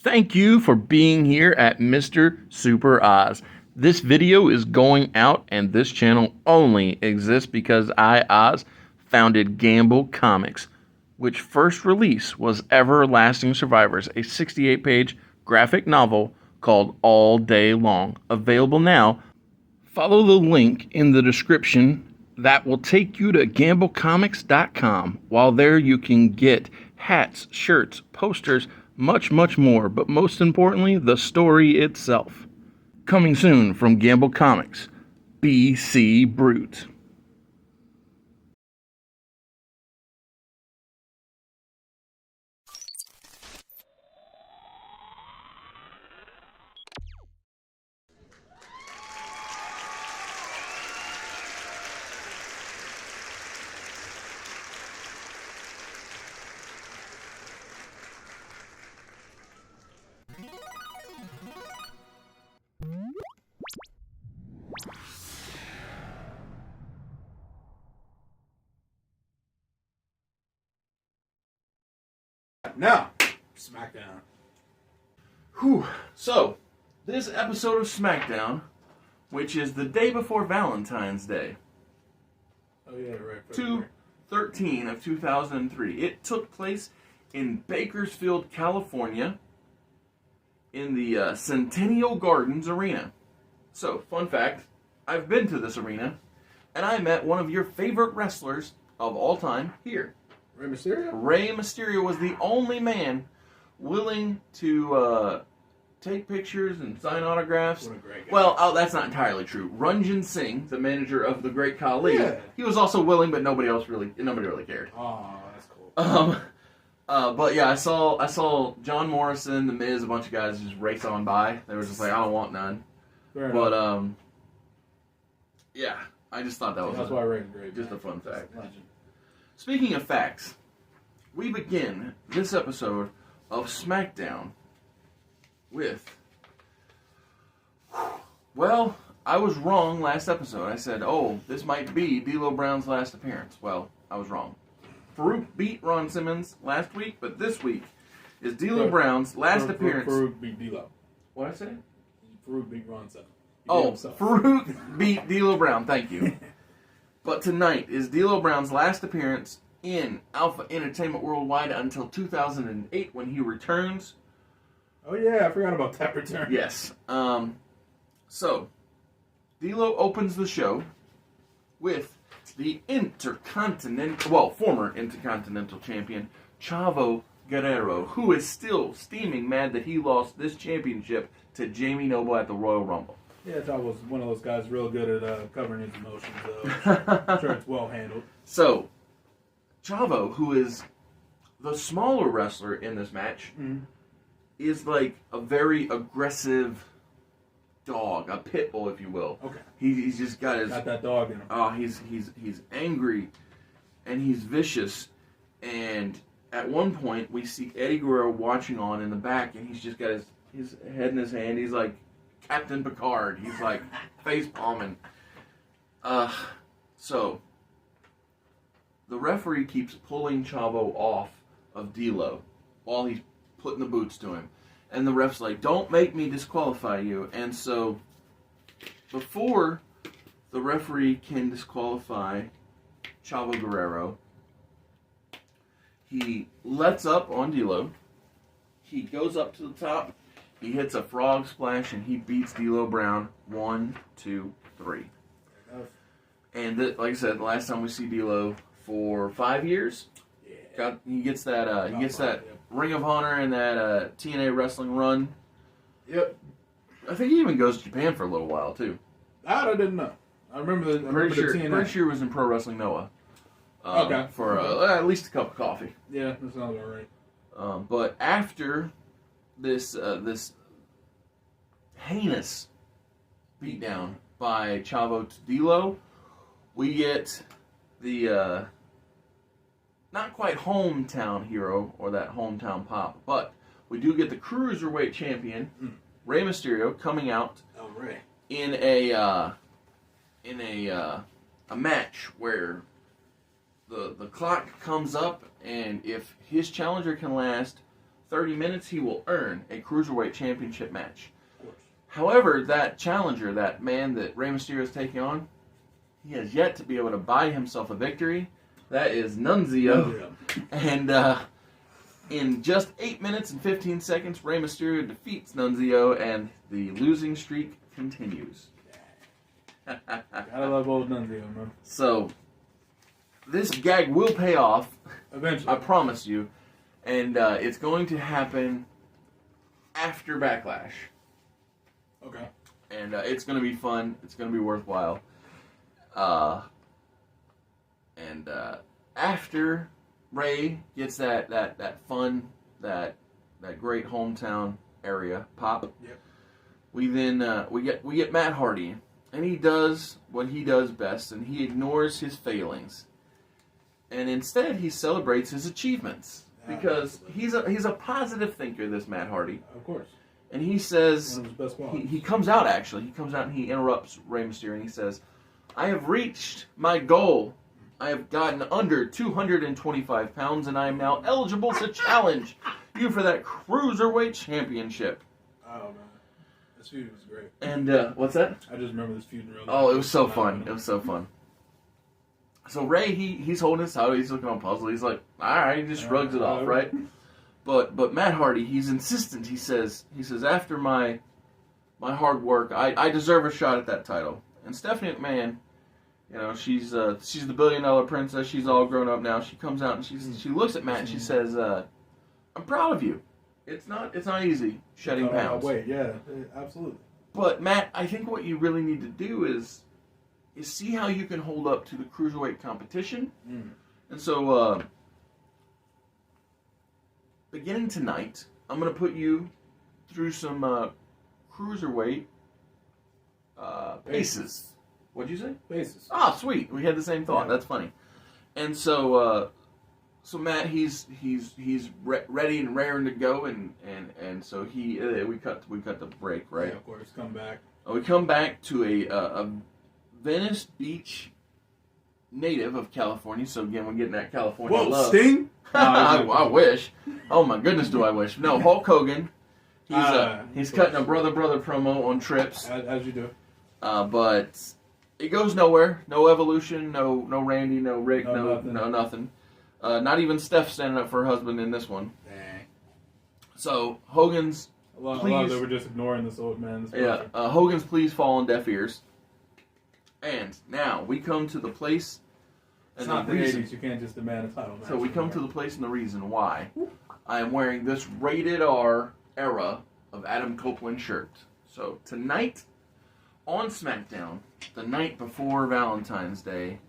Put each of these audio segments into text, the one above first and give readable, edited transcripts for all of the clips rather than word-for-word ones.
Thank you for being here at Mr. Super Oz. This video is going out, and this channel only exists because I, Oz, founded Gamble Comics, which first release was Everlasting Survivors, a 68-page graphic novel called All Day Long. Available now. Follow the link in the description that will take you to gamblecomics.com. While there, you can get hats, shirts, posters, much more, but most importantly, the story itself. Coming soon from Gamble Comics, BC Brute. Now, SmackDown. Whew. So, this episode of SmackDown, which is the day before Valentine's Day, Oh yeah, right. 2/13 of 2003. It took place in Bakersfield, California, in the Centennial Gardens Arena. So, fun fact, I've been to this arena, and I met one of your favorite wrestlers of all time here. Rey Mysterio? Rey Mysterio was the only man willing to take pictures and sign autographs. What a great guy. Well, that's not entirely true. Ranjan Singh, the manager of the Great Khali, Yeah. he was also willing, but nobody really cared. Oh, that's cool. But yeah, I saw John Morrison, The Miz, a bunch of guys just race on by. They were just like, I don't want none. Fair But enough. yeah, I just thought that was That's why Rey's great. just man. a fun fact. Legend. Speaking of facts, we begin this episode of SmackDown with... Well, I was wrong last episode. I said, oh, this might be D'Lo Brown's last appearance. Well, I was wrong. Farouk beat Ron Simmons last week, but this week is D'Lo Brown's last appearance. Farouk beat D'Lo. What'd I say? Farouk beat Ron Simmons. He beat Oh, himself. Farouk beat D'Lo Brown. Thank you. But tonight is D'Lo Brown's last appearance in Alpha Entertainment Worldwide until 2008 when he returns. Oh yeah, I forgot about that return. Yes. So, D'Lo opens the show with the former Intercontinental Champion, Chavo Guerrero, who is still steaming mad that he lost this championship to Jamie Noble at the Royal Rumble. Yeah, Chavo was one of those guys real good at covering his emotions. I'm sure it's well handled. So, Chavo, who is the smaller wrestler in this match, is like a very aggressive dog, a pit bull, if you will. Okay. He's just got his... Got that dog in him. Oh, he's angry, and he's vicious, and at one point we see Eddie Guerrero watching on in the back, and he's just got his head in his hand. He's like Captain Picard. He's like face palming. So the referee keeps pulling Chavo off of D'Lo while he's putting the boots to him, and the ref's like, "Don't make me disqualify you." And so before the referee can disqualify Chavo Guerrero, he lets up on D'Lo. He goes up to the top. He hits a frog splash, and he beats D'Lo Brown 1, 2, 3. And like I said, the last time we see D'Lo for 5 years, he gets that Ring of Honor and that TNA wrestling run. Yep. I think he even goes to Japan for a little while too. That I didn't know. I remember the Pretty sure TNA. he was in Pro Wrestling Noah. Okay. For at least a cup of coffee. Yeah, that sounds about right. But after this heinous beatdown by Chavo to D'Lo, we get the not quite hometown hero or that hometown pop, but we do get the cruiserweight champion Rey Mysterio coming out Oh, Rey. in a match where the clock comes up, and if his challenger can last 30 minutes, he will earn a Cruiserweight Championship match. Of course. However, that challenger, that man that Rey Mysterio is taking on, he has yet to be able to buy himself a victory. That is Nunzio. And in just 8 minutes and 15 seconds, Rey Mysterio defeats Nunzio, and the losing streak continues. Gotta love old Nunzio, man. So, this gag will pay off. Eventually. I promise you. And it's going to happen after Backlash. Okay. And it's going to be fun. It's going to be worthwhile. And after Ray gets that fun, that great hometown area pop, Yep. we then we get Matt Hardy, and he does what he does best, and he ignores his failings, and instead he celebrates his achievements because he's a positive thinker. This Matt Hardy, Of course. and he says One of his best qualities. he comes out actually. He comes out and he interrupts Rey Mysterio, and he says, "I have reached my goal. I have gotten under 225 pounds, and I am now eligible to challenge you for that Cruiserweight Championship." Oh, man. This feud was great. And what's that? I just remember this feud real Oh, it was so fun. It was so fun. So Ray, he's holding his title. He's looking all puzzled. He's like, all right, he just shrugs it off, right? But Matt Hardy, he's insistent. He says after my hard work, I deserve a shot at that title. And Stephanie McMahon, you know, she's the $1 billion princess. She's all grown up now. She comes out and she looks at Matt and she says, "I'm proud of you. It's not easy shedding pounds." Wait, yeah, absolutely. But Matt, I think what you really need to do is see how you can hold up to the cruiserweight competition. And so, beginning tonight, I'm going to put you through some cruiserweight paces. What'd you say? Basis. Ah, sweet. We had the same thought. Yeah. That's funny. And so, so Matt, he's ready and raring to go, and so we cut the break, right? Yeah, of course. Come back. We come back to a Venice Beach native of California. So again, we're getting that California Whoa, love. Sting? I wish. Oh my goodness, do I wish? No, Hulk Hogan. He's cutting a brother promo on Trips. As you do. But it goes nowhere. No Evolution. No Randy. No Rick. Nothing. No nothing. Not even Steph standing up for her husband in this one. Dang. So Hogan's A lot please. of them were just ignoring this old man. Hogan's pleas fall on deaf ears. And now we come to the place It's and not the the reason. 80s. You can't just demand a title match. So we come to the place and the reason why I am wearing this rated R era of Adam Copeland shirt. So tonight on SmackDown, the night before Valentine's Day,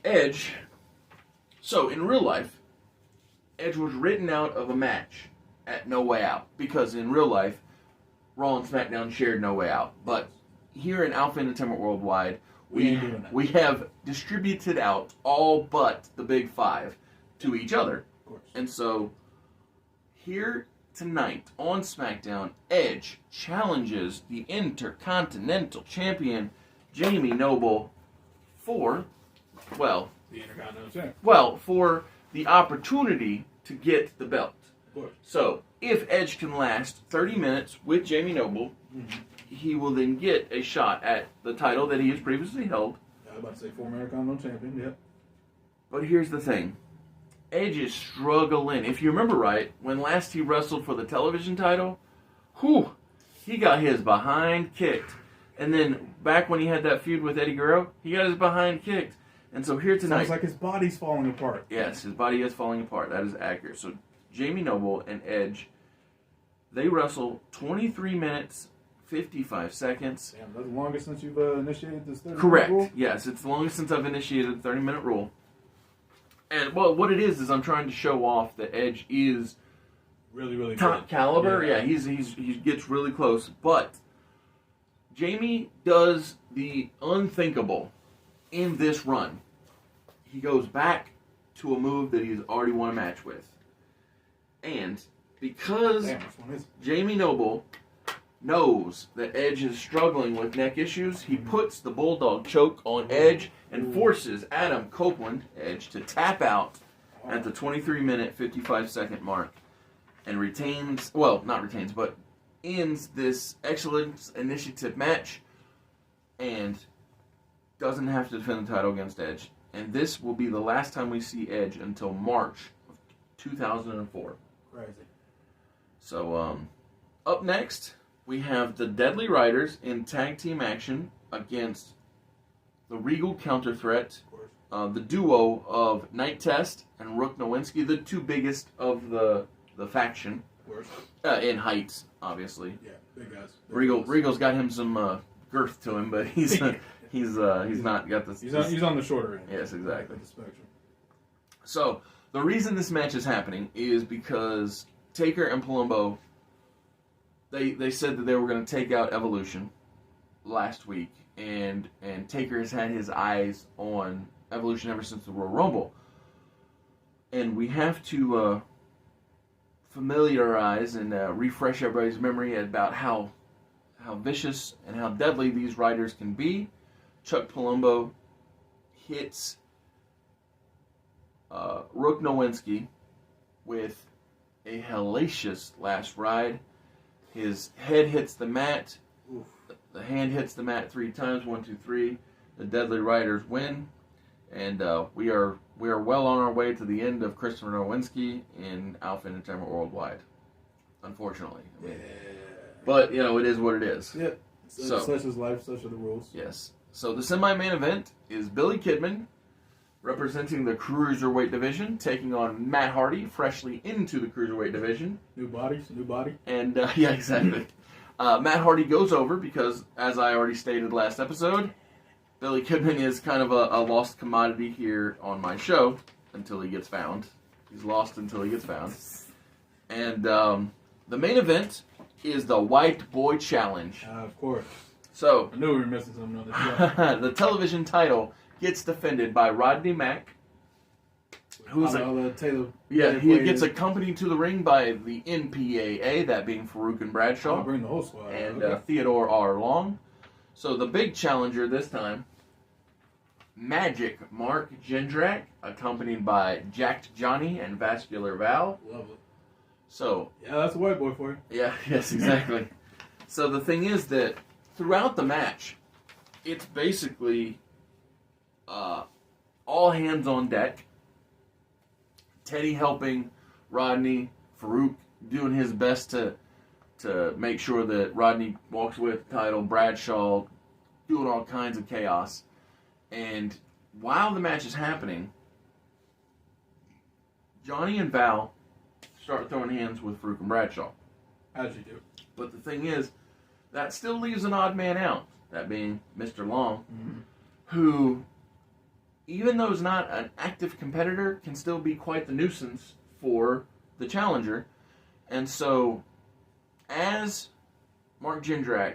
Edge. So in real life, Edge was written out of a match at No Way Out because in real life, Raw and SmackDown shared No Way Out. But here in Alpha Entertainment Worldwide, We ain't doing that. we have distributed out all but the Big Five to each other. Of course. And so, here tonight on SmackDown, Edge challenges the Intercontinental Champion, Jamie Noble, for The Intercontinental Champion. for the opportunity to get the belt. Of course. So, if Edge can last 30 minutes with Jamie Noble, he will then get a shot at the title that he has previously held. I was about to say former Intercontinental Champion. Yep. But here's the thing. Edge is struggling. If you remember right, when last he wrestled for the television title, he got his behind kicked. And then back when he had that feud with Eddie Guerrero, he got his behind kicked. And so here tonight... Sounds like his body's falling apart. Yes, his body is falling apart. That is accurate. So Jamie Noble and Edge, they wrestle 23 minutes, 55 seconds. Damn, that's the longest since you've initiated this 30-minute Correct. rule? Yes, it's the longest since I've initiated the 30-minute rule. And, well, what it is I'm trying to show off that Edge is Really, really top good. caliber. Yeah, he gets really close. But Jamie does the unthinkable in this run. He goes back to a move that he's already won a match with. And because Damn, which one is it? Jamie Noble knows that Edge is struggling with neck issues, he puts the Bulldog choke on Edge and forces Adam Copeland, Edge, to tap out at the 23-minute, 55-second mark and retains, well, not retains, but ends this Excellence Initiative match and doesn't have to defend the title against Edge. And this will be the last time we see Edge until March of 2004. Crazy. So, up next, we have the Deadly Riders in tag team action against the Regal Counter Threat, the duo of Night Test and Rook Nowinski, the two biggest of the faction. In height, obviously. Yeah, big guys. Regal's got him some girth to him, but he's not got this. He's on the shorter end. Yes, exactly. The spectrum. So the reason this match is happening is because Taker and Palumbo, they said that they were going to take out Evolution last week, and Taker has had his eyes on Evolution ever since the Royal Rumble, and we have to familiarize and refresh everybody's memory about how vicious and how deadly these riders can be. Chuck Palumbo hits Rook Nowinski with a hellacious last ride. His head hits the mat. Oof. The hand hits the mat 3 times. 1, 2, 3. The Deadly Riders win, and we are well on our way to the end of Christopher Nowinski in Alpha Entertainment Worldwide. Unfortunately, Yeah. But it is what it is. Yeah. So- Such is life. Such are the rules. Yes. So the semi-main event is Billy Kidman, representing the Cruiserweight division, taking on Matt Hardy, freshly into the Cruiserweight division. New bodies, new body. And, yeah, exactly. Matt Hardy goes over because, as I already stated last episode, Billy Kidman is kind of a lost commodity here on my show until he gets found. He's lost until he gets found. And the main event is the White Boy Challenge. Of course. So, I knew we were missing something on the show. the television title gets defended by Rodney Mack, who's Taylor. he gets accompanied to the ring by the NPAA, that being Farouk and Bradshaw, I'll bring the whole squad. and Okay. Theodore R. Long. So the big challenger this time, Magic Mark Jindrak, accompanied by Jacked Johnny and Vascular Val. Love it. So, Yeah, that's a white boy for you. yeah, yes, exactly. So the thing is that throughout the match, it's basically all hands on deck. Teddy helping Rodney, Farouk doing his best to make sure that Rodney walks away with the title, Bradshaw doing all kinds of chaos. And while the match is happening, Johnny and Val start throwing hands with Farouk and Bradshaw. How'd you do? But the thing is, that still leaves an odd man out, that being Mr. Long, who, even though he's not an active competitor, can still be quite the nuisance for the challenger. And so, as Mark Jindrak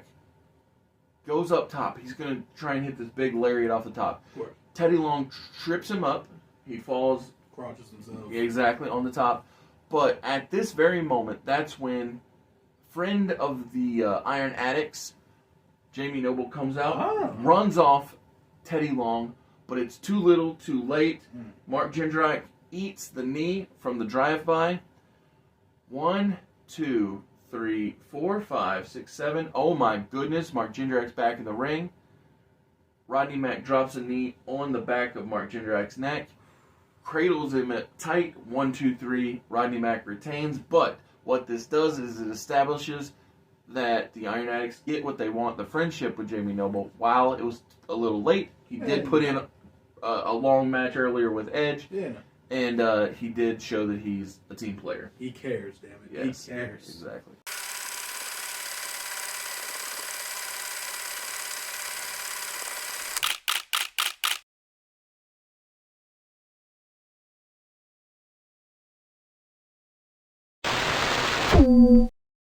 goes up top, he's going to try and hit this big lariat off the top. Of course. Teddy Long trips him up. He falls Crotches himself. exactly on the top. But at this very moment, that's when friend of the Iron Addicts, Jamie Noble, comes out, runs off Teddy Long, but it's too little, too late. Mark Jindrak eats the knee from the drive-by. 1, 2, 3, 4, 5, 6, 7. Oh my goodness, Mark Jindrak's back in the ring. Rodney Mack drops a knee on the back of Mark Jindrak's neck, cradles him at tight. 1, 2, 3. Rodney Mack retains, but what this does is it establishes that the Iron Addicts get what they want, the friendship with Jamie Noble. While it was a little late, he did put in a long match earlier with Edge, and he did show that he's a team player. He cares, damn it. Yes, He cares. exactly.